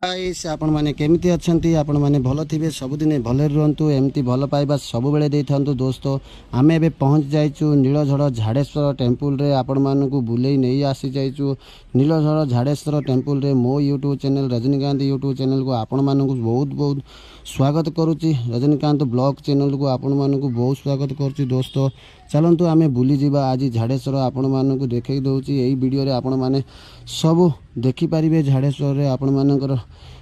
Guys आपण माने केमिति अछंती आपण माने भलो थिबे सबुदिने भले रुहंतु एमती भल पाइबा सब बेले देई थांतु। दोस्तों आमे एबे पहुंच जाइचु नीलझड़ झाड़ेश्वर टेम्पल रे आपण मानकु बुलेई नहीं आसी जाइचु। नीलझड़ झाड़ेश्वर टेम्पल रे मो YouTube channel Rajinikanth YouTube channel को आपण मानकु बहुत बहुत स्वागत करुच्ची। रजनीकांत ब्लॉग चैनल को आपण मानकु बहुत स्वागत करुच्ची। दोस्तों चलतु आमे बुली जीवा आज झाड़ेश्वर आपण मानकु देखै दउची। एई वीडियो रे आपण माने सब देखि पारिबे झाड़ेश्वर रे आपण मानकर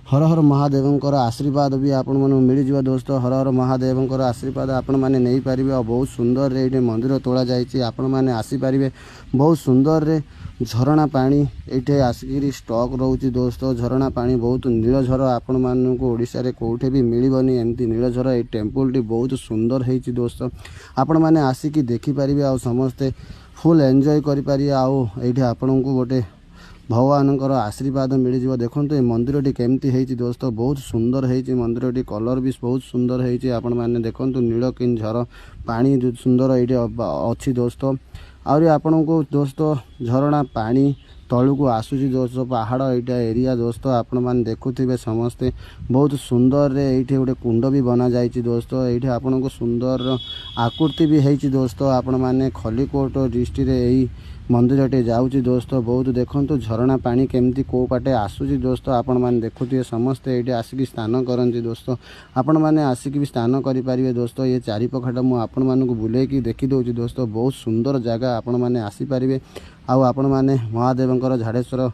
हर हर महादेवंकर आशीर्वाद भी आपण मानकु मिल जिवो। दोस्तों हर हर महादेवंकर आशीर्वाद आपण माने नहीं पारिबे और बहुत सुंदर रे एटे मंदिर तोला जायछि। आपण माने आसी पारिबे बहुत सुंदर रे झरणा पानी एठे आसिकिरी स्टॉक रहउछि। दोस्तों झरणा पानी बहुत नीलझर आपण मानकु ओडिसा रे कोठे भी मिलिबनी एमती नीलझर। ए टेम्पल टी बहुत सुंदर हेछि। दोस्तों आपण माने आसिकी देखि पारिबे आ समस्ते फुल एंजॉय करि पारिबे। आ एठे आपनकु गोटे भगवानकर आशीर्वाद मिल जाव। देखो ये मंदिर टी केमती है दोस्तों बहुत सुंदर है मंदिर टी कलर भी बहुत सुंदर है। आपण मैंने देखो नीलकिन झर पानी सुंदर ये अच्छी। दोस्तों आहरी आपण को दोस्तों झरणा पानी तलू को आसूसी। दोस्तों पहाड़ एटा एरिया दोस्तों आपण मैंने देखुवे समस्ते बहुत सुंदर रे ये गोटे कुंड भी बना जाइए। दोस्तों ये आपण को सुंदर आकृति भी है। दोस्तों आपण मैंने खलिकोट डिस्ट्रिक्ट यही मंदिर टे जाऊँगी। दोस्तों बहुत देखो झरणा पानी केमती को पाटे आसूसी। दोस्तों आपण मैंने देखुए समस्ते ये आसिक स्नान करती। दोस्तों आपण मैंने आसिक भी स्नान करेंगे। दोस्तों ये चारिपखाटा मुझे आपण मानक बुलेकी देखी दूसरी। दोस्तों बहुत सुंदर जगह आपण मैंने आसीपारे। आपण मैंने महादेवंकर झाड़ेश्वर